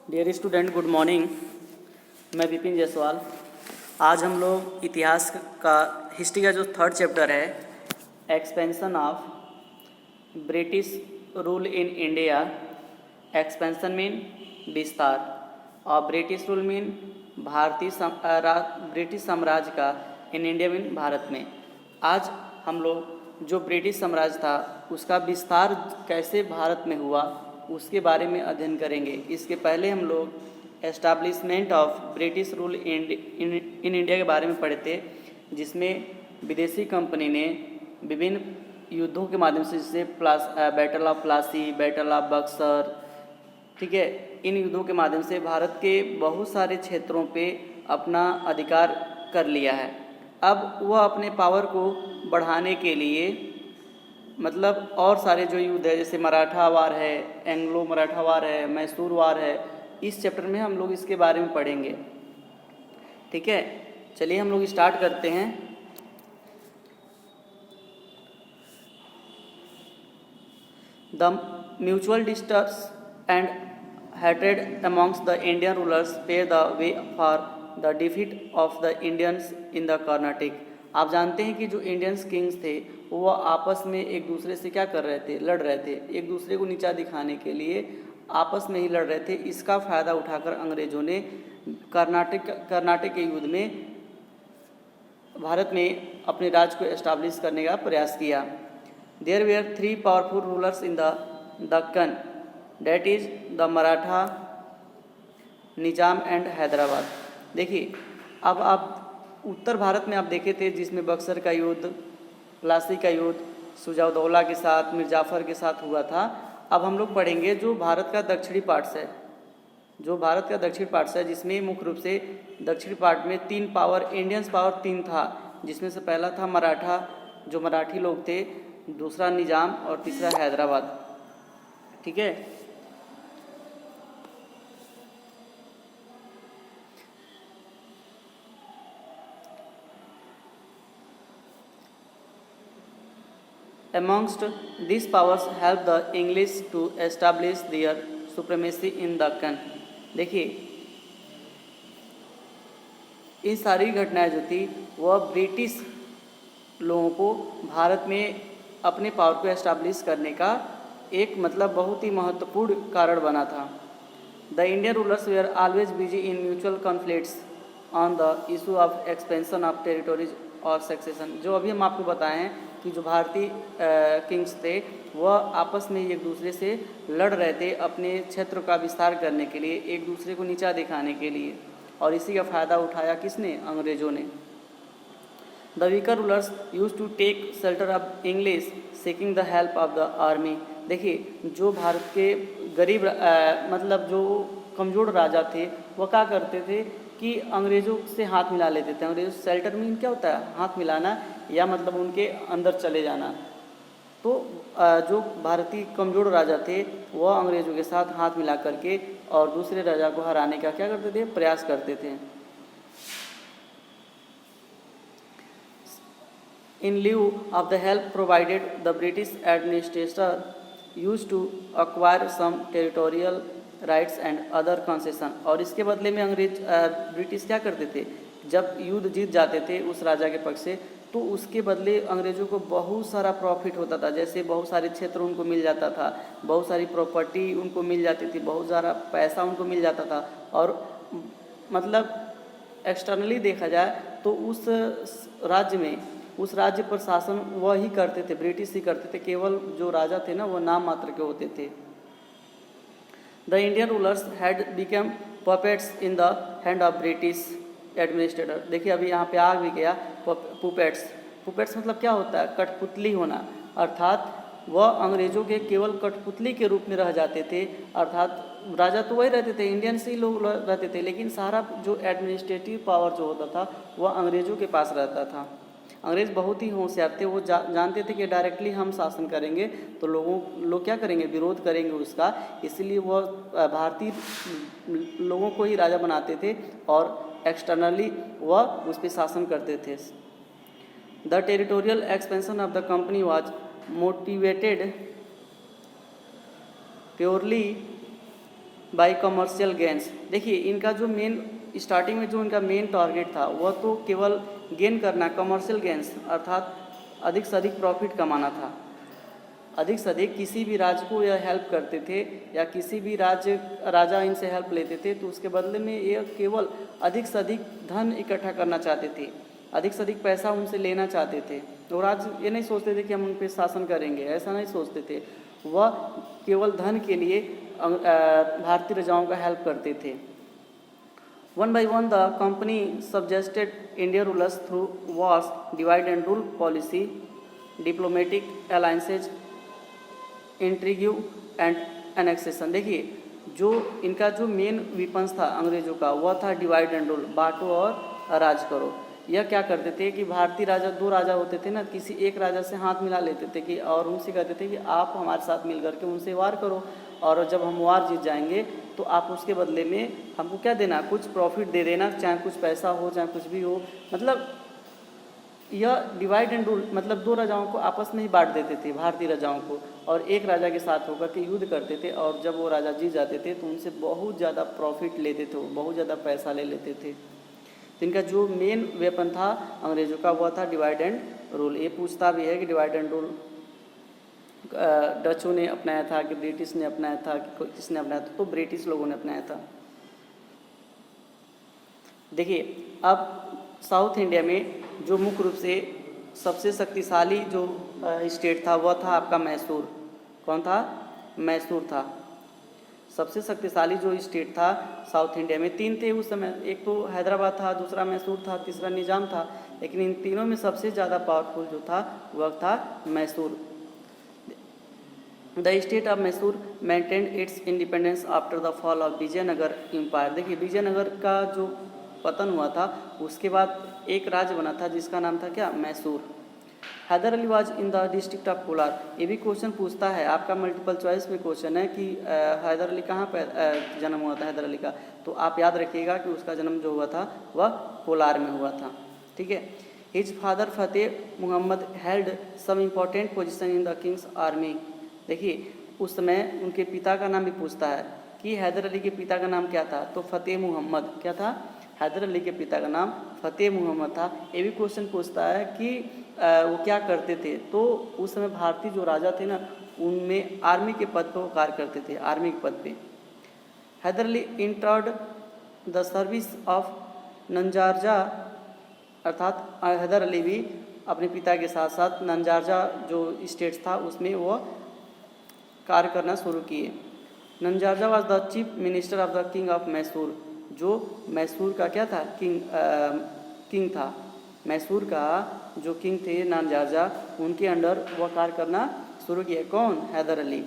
Dear student, good morning. मैं विपिन जायसवाल। आज हम लोग इतिहास का हिस्ट्री का जो थर्ड चैप्टर है, expansion of British rule in India. Expansion mean विस्तार और ब्रिटिश रूल मीन ब्रिटिश साम्राज्य का इन इंडिया मीन भारत में। आज हम लोग जो ब्रिटिश साम्राज्य था उसका विस्तार कैसे भारत में हुआ उसके बारे में अध्ययन करेंगे। इसके पहले हम लोग establishment of British rule in India के बारे में पढ़े थे, जिसमें विदेशी कंपनी ने विभिन्न युद्धों के माध्यम से, जैसे battle of Plassey, battle of Buxar, ठीक है, इन युद्धों के माध्यम से भारत के बहुत सारे क्षेत्रों पे अपना अधिकार कर लिया है। अब वह अपने पावर को बढ़ाने के लिए, मतलब और सारे जो युद्ध है, जैसे मराठा वार है, एंग्लो मराठा वार है, मैसूर वार है, इस चैप्टर में हम लोग इसके बारे में पढ़ेंगे। ठीक है, चलिए हम लोग स्टार्ट करते हैं। The mutual distrust and hatred amongst the Indian rulers paved the way for the defeat of the Indians in the Carnatic। आप जानते हैं कि जो इंडियंस किंग्स थे वो आपस में एक दूसरे से क्या कर रहे थे, लड़ रहे थे, एक दूसरे को नीचा दिखाने के लिए आपस में ही लड़ रहे थे। इसका फ़ायदा उठाकर अंग्रेज़ों ने कर्नाटक के युद्ध में भारत में अपने राज्य को एस्टाब्लिश करने का प्रयास किया। There were 3 powerful rulers in the Deccan, that is the Maratha, Nizam and Hyderabad. देखिए, अब आप उत्तर भारत में आप देखे थे जिसमें बक्सर का युद्ध, प्लासी का युद्ध सुजाउद्दौला के साथ, मीर जाफ़र के साथ हुआ था। अब हम लोग पढ़ेंगे जो भारत का दक्षिणी पार्ट है, जो भारत का दक्षिण पार्ट है, जिसमें मुख्य रूप से दक्षिणी पार्ट में 3 पावर, इंडियंस पावर 3 था, जिसमें से पहला था मराठा, जो मराठी लोग थे, दूसरा निजाम और तीसरा हैदराबाद। ठीक है, amongst these powers helped the English to establish their supremacy in Deccan। देखिए, ये सारी घटनाएं जो थी वह ब्रिटिश लोगों को भारत में अपने पावर को एस्टाब्लिश करने का एक बहुत ही महत्वपूर्ण कारण बना था। The Indian rulers were always busy in mutual conflicts on the issue of expansion of territories और सक्सेशन। जो अभी हम आपको बताए हैं कि जो भारतीय किंग्स थे वह आपस में एक दूसरे से लड़ रहे थे अपने क्षेत्र का विस्तार करने के लिए, एक दूसरे को नीचा दिखाने के लिए, और इसी का फ़ायदा उठाया किसने? अंग्रेज़ों ने। The weaker rulers use to take shelter of English seeking the help of the army. देखिए, जो भारत के गरीब जो कमज़ोर राजा थे वह क्या करते थे कि अंग्रेज़ों से हाथ मिला लेते थे। अंग्रेज़ों से शेल्टर मीन क्या होता है? हाथ मिलाना, या उनके अंदर चले जाना। तो जो भारतीय कमज़ोर राजा थे वह अंग्रेज़ों के साथ हाथ मिला करके और दूसरे राजा को हराने का क्या करते थे? प्रयास करते थे। In lieu of the help provided, the British administrator used to acquire some territorial rights and other concession। और इसके बदले में ब्रिटिश क्या करते थे? जब युद्ध जीत जाते थे उस राजा के पक्ष से, तो उसके बदले अंग्रेज़ों को बहुत सारा प्रॉफिट होता था। जैसे बहुत सारे क्षेत्र उनको मिल जाता था, बहुत सारी प्रॉपर्टी उनको मिल जाती थी, बहुत सारा पैसा उनको मिल जाता था। और एक्सटर्नली देखा जाए तो उस राज्य में, उस राज्य पर शासन वही करते थे, ब्रिटिश ही करते थे। केवल जो राजा थे ना, वो नाम मात्र के होते थे। The Indian rulers had become puppets in the hand of British administrator. देखिए, अभी यहाँ पे आ भी गया पुपेट्स। पुपेट्स क्या होता है? कठपुतली होना, अर्थात वह अंग्रेज़ों के केवल कठपुतली के रूप में रह जाते थे। अर्थात राजा तो वही रहते थे, इंडियंस ही लोग रहते थे, लेकिन सारा जो एडमिनिस्ट्रेटिव पावर जो होता था वह अंग्रेज़ों के पास रहता था। अंग्रेज़ बहुत ही होशियार थे। वो जानते थे कि डायरेक्टली हम शासन करेंगे तो लोग क्या करेंगे? विरोध करेंगे उसका। इसलिए वह भारतीय लोगों को ही राजा बनाते थे और एक्सटर्नली वह उस पर शासन करते थे। The territorial expansion of the company was motivated purely by commercial gains. देखिए इनका जो मेन स्टार्टिंग में जो इनका मेन टारगेट था वह तो केवल गेन करना, कमर्शियल गेन्स अर्थात अधिक से अधिक प्रॉफिट कमाना था। अधिक से अधिक किसी भी राज्य को यह हेल्प करते थे या किसी भी राजा इनसे हेल्प लेते थे तो उसके बदले में ये केवल अधिक से अधिक धन इकट्ठा करना चाहते थे, अधिक से अधिक पैसा उनसे लेना चाहते थे। तो राज्य ये नहीं सोचते थे कि हम उन पर शासन करेंगे, ऐसा नहीं सोचते थे। वह केवल धन के लिए भारतीय राजाओं का हेल्प करते थे। One by one, the company subjected Indian rulers through wars, divide and rule policy, diplomatic alliances, intrigue and annexation. देखिए जो इनका जो मेन विपन्स था अंग्रेजों का वह था डिवाइड एंड रूल, बांटो और राज करो। यह क्या करते थे कि भारतीय राजा, दो राजा होते थे ना, किसी एक राजा से हाथ मिला लेते थे कि और उनसे कहते थे कि आप हमारे साथ मिल करके उनसे वार करो और जब हम वार जीत जाएंगे तो आप उसके बदले में हमको क्या देना, कुछ प्रॉफिट दे देना, चाहे कुछ पैसा हो चाहे कुछ भी हो। मतलब यह डिवाइड एंड रूल मतलब दो राजाओं को आपस में ही बांट देते थे, भारतीय राजाओं को, और एक राजा के साथ होकर के युद्ध करते थे और जब वो राजा जीत जाते थे तो उनसे बहुत ज़्यादा प्रॉफिट लेते थे, बहुत ज़्यादा पैसा ले लेते थे। तो इनका जो मेन वेपन था अंग्रेजों का वह था डिवाइड एंड रूल। ये पूछता भी है कि डिवाइड एंड रूल डचों ने अपनाया था कि ब्रिटिश ने अपनाया था कि किसने अपनाया था, तो ब्रिटिश लोगों ने अपनाया था। देखिए अब साउथ इंडिया में जो मुख्य रूप से सबसे शक्तिशाली जो स्टेट था वह था आपका मैसूर। कौन था? मैसूर था। सबसे शक्तिशाली जो स्टेट था साउथ इंडिया में, तीन थे उस समय, एक तो हैदराबाद था, दूसरा मैसूर था, तीसरा निजाम था, लेकिन इन तीनों में सबसे ज़्यादा पावरफुल जो था वह था Mysore. The state of Mysore maintained its independence after the fall of Vijayanagar empire. देखिए विजयनगर का जो पतन हुआ था उसके बाद एक राज्य बना था जिसका नाम था क्या? Mysore. Hyder Ali was in the district of Kolar. ये भी क्वेश्चन पूछता है, आपका मल्टीपल चॉइस में क्वेश्चन है कि हैदर अली कहाँ पर जन्म हुआ था हैदर अली का, तो आप याद रखिएगा कि उसका जन्म जो हुआ था वह कोलार में हुआ था। ठीक है। His father Fateh Muhammad held some important position in the king's army. देखिए उस समय उनके पिता का नाम भी पूछता है कि हैदर अली के पिता का नाम क्या था, तो फतेह मुहम्मद। क्या था? हैदर अली के पिता का नाम फतेह मुहम्मद था। ये भी क्वेश्चन पूछता है कि वो क्या करते थे, तो उस समय भारतीय जो राजा थे ना उनमें आर्मी के पद पर वो कार्य करते थे, आर्मी के पद पे। Haidar Ali entered the service of Nanjaraja, अर्थात हैदर अली भी अपने पिता के साथ साथ नंजारजा जो स्टेट था उसमें वो कार्य करना शुरू किए। Nanjaraja was the chief minister of the king of Mysore. जो मैसूर का क्या था? किंग था। मैसूर का जो किंग थे नंजारजा, उनके अंडर वह कार्य करना शुरू किया। कौन? Haidar Ali.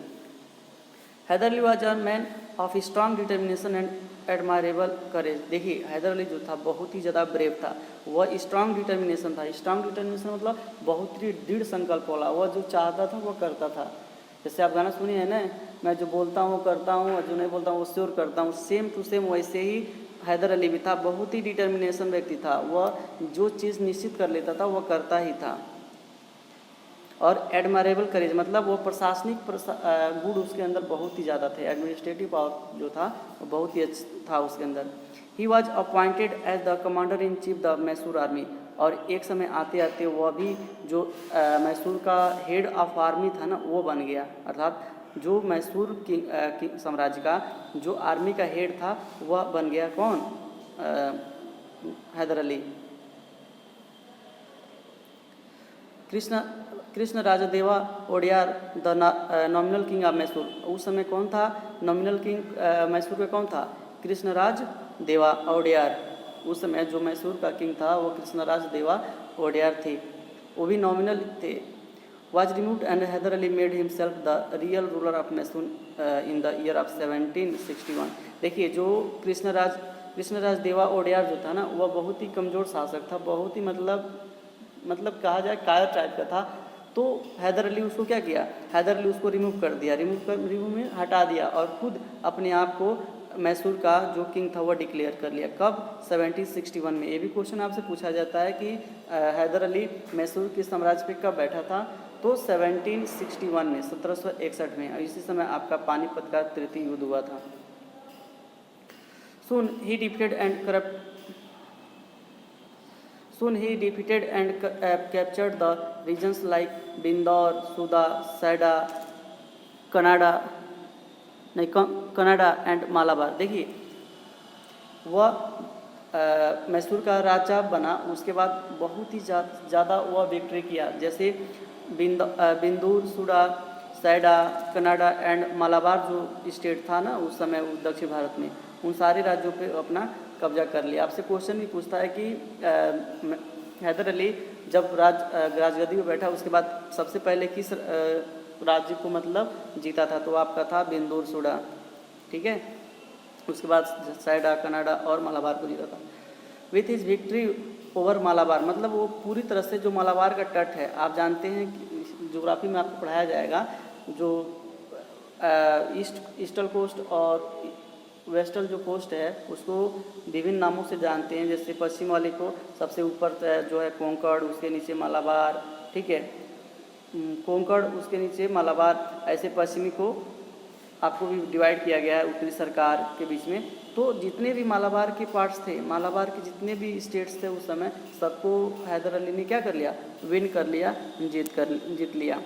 Haidar Ali was a man of strong determination and admirable courage. देखिए हैदर अली जो था बहुत ही ज़्यादा ब्रेव था, वह स्ट्रांग डिटर्मिनेशन था। स्ट्रांग डिटर्मिनेशन मतलब बहुत ही दृढ़ संकल्प वाला, वह जो चाहता था वह करता था। जैसे आप गाना सुनिए है ना, मैं जो बोलता हूँ करता हूँ और जो नहीं बोलता हूँ वो श्योर करता हूँ, सेम टू सेम वैसे ही हैदर अली भी था। बहुत ही डिटर्मिनेशन व्यक्ति था, वह जो चीज़ निश्चित कर लेता था वह करता ही था। और एडमायरेबल करेज मतलब वो प्रशासनिक गुण उसके अंदर बहुत ही ज़्यादा थे। एडमिनिस्ट्रेटिव पावर जो था वो बहुत ही अच्छा था उसके अंदर। He was appointed as the commander in chief the Mysore army. और एक समय आते आते वह भी जो मैसूर का हेड ऑफ आर्मी था ना वो बन गया। अर्थात जो मैसूर की साम्राज्य का जो आर्मी का हेड था वह बन गया। कौन? हैदर अली। कृष्णराज देवा Odiyar the nominal king of Mysore. उस समय कौन था नॉमिनल किंग मैसूर का? कौन था? कृष्णराज देवा ओडियार। उस समय जो मैसूर का किंग था वो कृष्णराज देवा ओडियार थे, वो भी नॉमिनल थे। Was removed and Hyder Ali made himself the real ruler of Mysore in the year of 1761। देखिए जो कृष्णराज देवा ओडियार जो था ना वह बहुत ही कमज़ोर शासक था, बहुत ही मतलब कहा जाए कायर टाइप का था। तो हैदर अली उसको क्या किया? हैदर अली उसको रिमूव कर दिया, रिमूव में हटा दिया और खुद अपने आप को मैसूर का जो किंग था वह डिक्लेयर कर लिया। कब? 1761 में। ये भी क्वेश्चन आपसे पूछा जाता है कि हैदर अली मैसूर के साम्राज्य पे कब बैठा था, तो 1761 में, 1761 में। और इसी समय आपका पानीपत का तृतीय युद्ध हुआ था। Soon he defeated and corrupt. Soon he defeated and captured the regions like Bindor, Suda, Saida, Canada नहीं कनाडा एंड मालाबार। देखिए वह मैसूर का राजा बना, उसके बाद बहुत ही ज़्यादा वह विक्ट्री किया। जैसे बिंदूर, सुडा, सैडा, कनाडा एंड मालाबार जो स्टेट था ना उस समय दक्षिण भारत में, उन सारे राज्यों पे अपना कब्जा कर लिया। आपसे क्वेश्चन भी पूछता है कि हैदर अली जब राजगद्दी पर बैठा उसके बाद सबसे पहले किस राज्य को मतलब जीता था, तो आपका था बिंदूर सुडा, ठीक है। उसके बाद सैडा, कनाडा और मालाबार को जीता था। With his victory over Malabar, मतलब वो पूरी तरह से जो मालाबार का तट है, आप जानते हैं कि ज्योग्राफी में आपको पढ़ाया जाएगा, जो ईस्टर्न कोस्ट और वेस्टर्न जो कोस्ट है उसको विभिन्न नामों से जानते हैं। जैसे पश्चिम वाले को सबसे ऊपर जो है कोंकण, उसके नीचे मालाबार, ठीक है, कोंकण उसके नीचे मालाबार, ऐसे पश्चिमी को आपको भी डिवाइड किया गया है उत्तरी सरकार के बीच में। तो जितने भी मालाबार के पार्ट्स थे, मालाबार के जितने भी स्टेट्स थे उस समय, सबको हैदर अली ने क्या कर लिया, विन कर लिया, जीत लिया।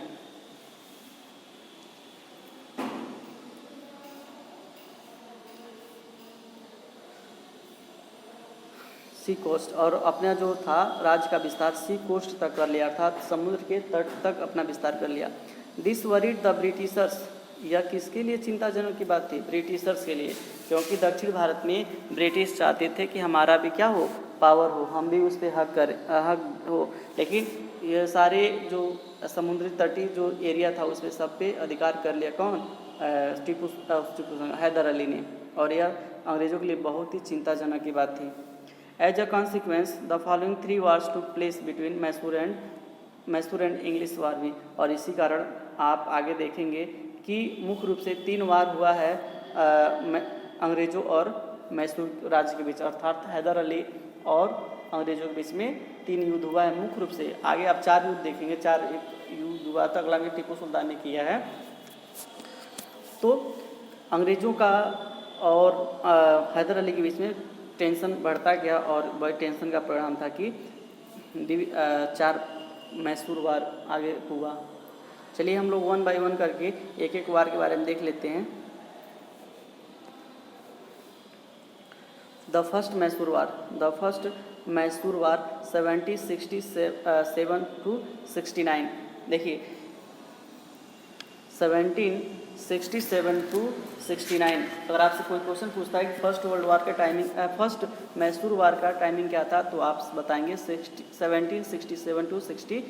सी कोस्ट, और अपना जो था राज्य का विस्तार सी कोस्ट तक कर लिया, अर्थात समुद्र के तट तक अपना विस्तार कर लिया। दिस वरीड द ब्रिटिशर्स, यह किसके लिए चिंताजनक की बात थी, ब्रिटिशर्स के लिए, क्योंकि दक्षिण भारत में ब्रिटिश चाहते थे कि हमारा भी क्या हो, पावर हो, हम भी उस पर हक हो। लेकिन ये सारे जो समुद्री तटीय जो एरिया था उस पर सब पे अधिकार कर लिया कौन, टीपू हैदर अली ने, और यह अंग्रेज़ों के लिए बहुत ही चिंताजनक की बात थी। As a consequence the following 3 wars took place between Mysore and English war भी, और इसी कारण आप आगे देखेंगे कि मुख्य रूप से 3 वार हुआ है अंग्रेज़ों और मैसूर राज्य के बीच, अर्थात हैदर अली और अंग्रेज़ों के बीच में 3 युद्ध हुआ है मुख्य रूप से। आगे आप 4 युद्ध देखेंगे, 4 युद्ध हुआ था, अगला में टीपू सुल्तान ने किया है। तो अंग्रेज़ों का और हैदर अली के बीच में टेंशन बढ़ता गया, और बड़ी टेंशन का परिणाम था कि 4 मैसूर वार आगे हुआ। चलिए हम लोग 1 by 1 करके एक एक वार के बारे में देख लेते हैं। The first Mysore war 1767 to 69। देखिए 1767 to 69। अगर आपसे कोई क्वेश्चन पूछता है कि फर्स्ट वर्ल्ड वार का टाइमिंग, फर्स्ट मैसूर वार का टाइमिंग क्या था, तो आप बताएंगे 1767 to 69,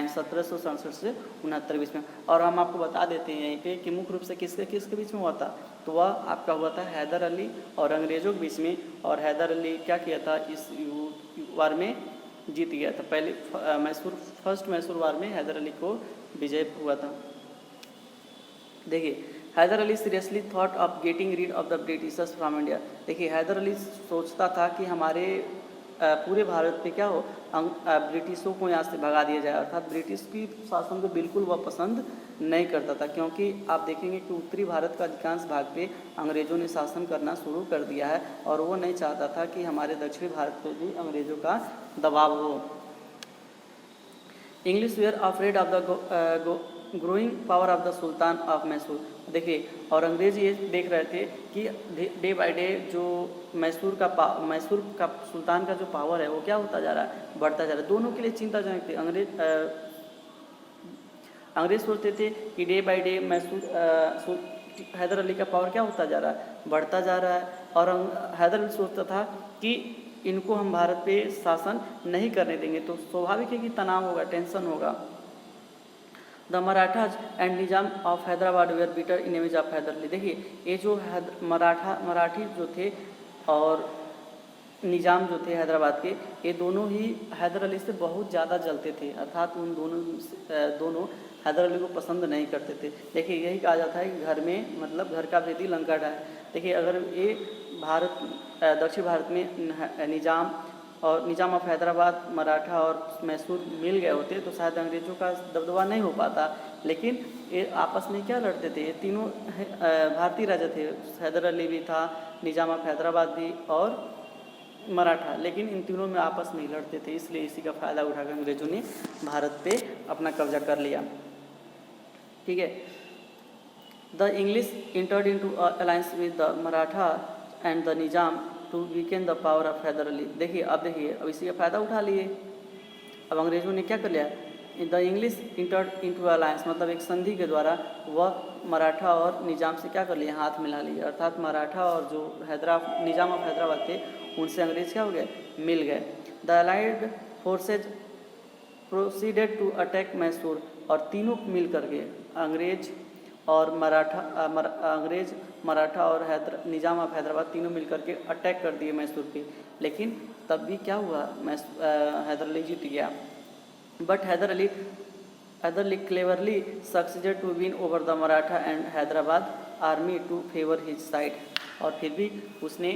1767 से 69 बीच में। और हम आपको बता देते हैं यहीं पे कि मुख्य रूप से किसके बीच में हुआ था, तो वह आपका हुआ था हैदर अली और अंग्रेज़ों के बीच में। और हैदर अली क्या किया था, इस वार में जीत गया था। पहले फर्स्ट मैसूर वार में हैदर अली को विजय हुआ था। देखिए Haider Ali seriously thought of getting rid of the Britishers from India. देखिए हैदर अली सोचता था कि हमारे पूरे भारत पे क्या हो, ब्रिटिशों को यहाँ से भगा दिया जाए, अर्थात ब्रिटिश की शासन को बिल्कुल वह पसंद नहीं करता था, क्योंकि आप देखेंगे कि उत्तरी भारत का अधिकांश भाग पे अंग्रेज़ों ने शासन करना शुरू कर दिया है, और वो नहीं चाहता था कि हमारे दक्षिणी भारत पे भी अंग्रेज़ों का दबाव हो। English were afraid of the growing power of the sultan of Mysore. देखिए और अंग्रेज़ ये देख रहे थे कि डे बाय डे जो मैसूर का सुल्तान का जो पावर है वो क्या होता जा रहा है, बढ़ता जा रहा है। दोनों के लिए चिंताजनक थे। अंग्रेज़ सोचते थे कि day by day Hyder Ali का पावर क्या होता जा रहा है, बढ़ता जा रहा है, और हैदर अली सोचता था कि इनको हम भारत पे शासन नहीं करने देंगे, तो स्वाभाविक है कि तनाव होगा, टेंशन होगा। The Marathas and Nizam of Hyderabad were bitter in image of Hyder Ali. देखिए ये जो मराठी जो थे और निजाम जो थे हैदराबाद के, ये दोनों ही हैदर अली से बहुत ज़्यादा जलते थे, अर्थात उन दोनों हैदर अली को पसंद नहीं करते थे। देखिए यही कहा जाता है कि घर में मतलब घर का भेदी लंका ढाए। देखिए अगर ये दक्षिण भारत में निजाम और निजाम ऑफ हैदराबाद, मराठा और मैसूर मिल गए होते तो शायद अंग्रेज़ों का दबदबा नहीं हो पाता। लेकिन ये आपस में क्या लड़ते थे, ये तीनों भारतीय राजा थे, हैदर अली भी था, निजाम ऑफ हैदराबाद भी और मराठा, लेकिन इन तीनों में आपस में ही लड़ते थे, इसलिए इसी का फ़ायदा उठाकर अंग्रेज़ों ने भारत पे अपना कब्जा कर लिया। ठीक है। The English entered into alliance with the Maratha and the Nizam to weaken the power of Hyder Ali. देखिए अब इसी का फ़ायदा उठा लिए। अब अंग्रेज़ों ने क्या कर लिया, the English entered into alliance मतलब एक संधि के द्वारा वह मराठा और निजाम से क्या कर लिए, हाथ मिला लिए, अर्थात मराठा और जो निजाम ऑफ हैदराबाद थे उनसे अंग्रेज़ क्या हो गए, मिल गए। The allied forces proceeded to attack Mysore, और तीनों मिल करके अंग्रेज और मराठा और निजाम ऑफ हैदराबाद तीनों मिलकर के अटैक कर दिए मैसूर पे। लेकिन तब भी क्या हुआ, हैदर अली जीत गया। But Hyder Ali cleverly succeeded to win over the Maratha and Hyderabad army to favour his side. और फिर भी उसने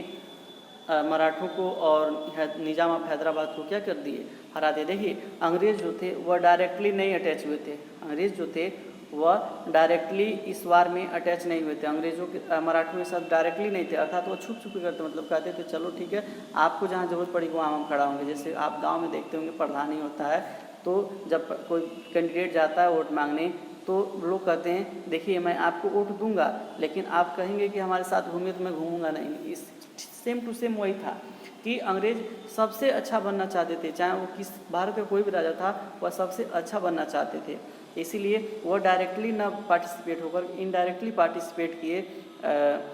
मराठों को और निजाम ऑफ हैदराबाद को क्या कर दिए, हरा दिए। देखिए अंग्रेज़ जो थे वह डायरेक्टली नहीं अटैच हुए थे, अंग्रेज़ जो थे वह डायरेक्टली इस वार में अटैच नहीं हुए थे, अंग्रेज़ों के मराठों के साथ डायरेक्टली नहीं थे, अर्थात वो छुप छुप करते, मतलब कहते थे चलो ठीक है आपको जहाँ ज़रूरत पड़ी वहाँ हम खड़ा होंगे। जैसे आप गांव में देखते होंगे प्रधान ही होता है, तो जब कोई कैंडिडेट जाता है वोट मांगने तो लोग कहते हैं देखिए मैं आपको वोट दूंगा, लेकिन आप कहेंगे कि हमारे साथ घूमिए तो मैं घूमूंगा नहीं। इस सेम टू सेम वही था कि अंग्रेज़ सबसे अच्छा बनना चाहते थे, चाहे वो किस भारत का कोई भी राजा था वह सबसे अच्छा बनना चाहते थे, इसीलिए वह डायरेक्टली न पार्टिसिपेट होकर इनडायरेक्टली पार्टिसिपेट किए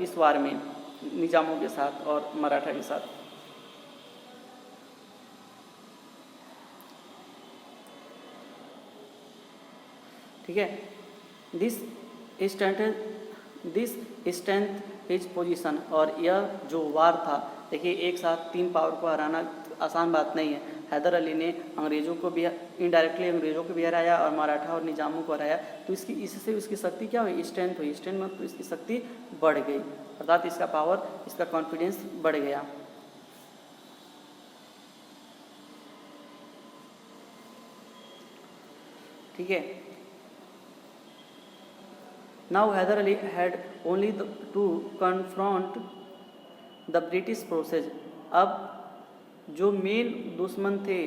इस वार में निजामों के साथ और मराठा के साथ। ठीक है। दिस स्ट्रेंथ हिज पोजीशन, और यह जो वार था, देखिए एक साथ 3 पावर को हराना आसान बात नहीं है। हैदर अली ने अंग्रेज़ों को भी इनडायरेक्टली अंग्रेज़ों को भी हराया और मराठा और निजामों को हराया, तो इससे उसकी शक्ति क्या हुई, स्ट्रेंथ हुई। स्ट्रेंथ मतलब इसकी शक्ति बढ़ गई, अर्थात इसका पावर, इसका कॉन्फिडेंस बढ़ गया। ठीक है। Now Hyder Ali had only to confront the British forces. अब जो मेन दुश्मन थे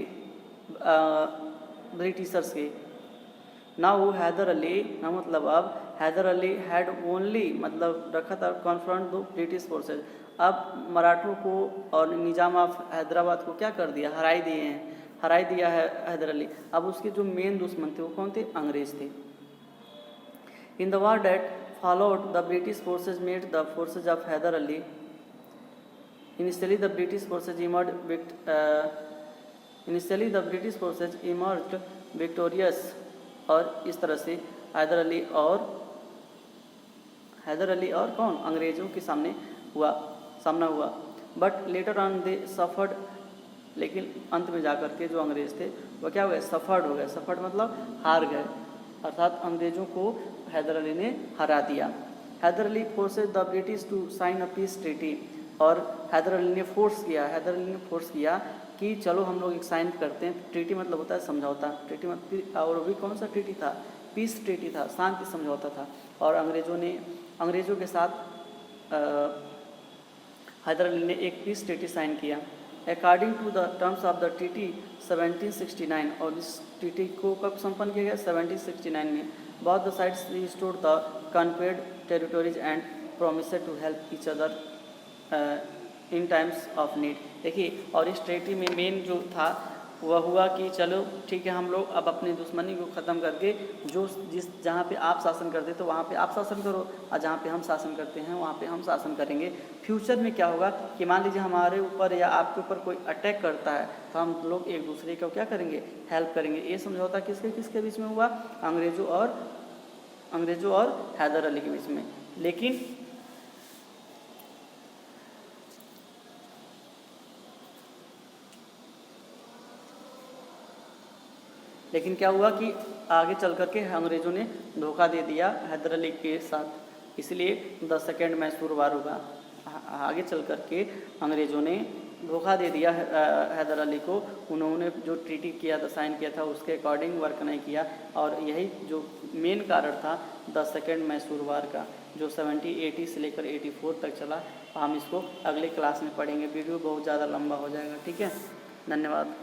ब्रिटिशर्स के, ना वो हैदर अली, ना मतलब अब हैदर अली हैड ओनली मतलब रखा था कन्फ्रंट द ब्रिटिश फोर्सेज। अब मराठों को और निजाम ऑफ हैदराबाद को क्या कर दिया, हराई दिया है हैदर अली। अब उसके जो मेन दुश्मन थे वो कौन थे, अंग्रेज थे। In the war that followed the British forces made the forces of Hyder Ali. Initially, the British forces emerged victorious, और इस तरह से हैदर अली और कौन, अंग्रेज़ों के सामना हुआ। But later on they suffered, लेकिन अंत में जाकर के जो अंग्रेज़ थे वह क्या हो गए, सफर्ड हो गए। सफर्ड मतलब हार गए, अर्थात अंग्रेज़ों को हैदर अली ने हरा दिया। Hyder Ali forces the British to sign a peace treaty, और हैदर अली ने फोर्स किया कि चलो हम लोग एक साइन करते हैं। ट्रीटी मतलब होता है समझौता, ट्रीटी मतलब, और भी कौन सा ट्रीटी था, पीस ट्रीटी था, शांति समझौता था। और अंग्रेज़ों के साथ हैदर अली ने एक पीस ट्रीटी साइन किया। According to the terms of the treaty 1769, और इस ट्रीटी को कब संपन्न किया गया, 1769 में। Both the sides restored the conquered territories and promised to help each other in times of need. देखिए, और इस ट्रीटी में मेन जो था वह हुआ कि चलो ठीक है, हम लोग अब अपनी दुश्मनी को ख़त्म करके जहाँ पे आप शासन करते तो वहाँ पे आप शासन करो, और जहाँ पे हम शासन करते हैं वहाँ पे हम शासन करेंगे। फ्यूचर में क्या होगा कि मान लीजिए हमारे ऊपर या आपके ऊपर कोई अटैक करता है तो हम लोग एक दूसरे को क्या करेंगे, हेल्प करेंगे। ये समझौता किसके बीच में हुआ, अंग्रेज़ों और हैदर अली के बीच में। लेकिन क्या हुआ कि आगे चल कर के अंग्रेज़ों ने धोखा दे दिया हैदर अली के साथ, इसलिए द सेकेंड मैसूर वार होगा। आगे चल कर के अंग्रेज़ों ने धोखा दे दिया हैदर अली को। उन्होंने जो ट्रीटी किया था, साइन किया था, उसके अकॉर्डिंग वर्क नहीं किया और यही जो मेन कारण था द सेकेंड मैसूर वार का, जो 1780 से लेकर 84 तक चला। हम इसको अगले क्लास में पढ़ेंगे। वीडियो बहुत ज़्यादा लंबा हो जाएगा, ठीक है। धन्यवाद।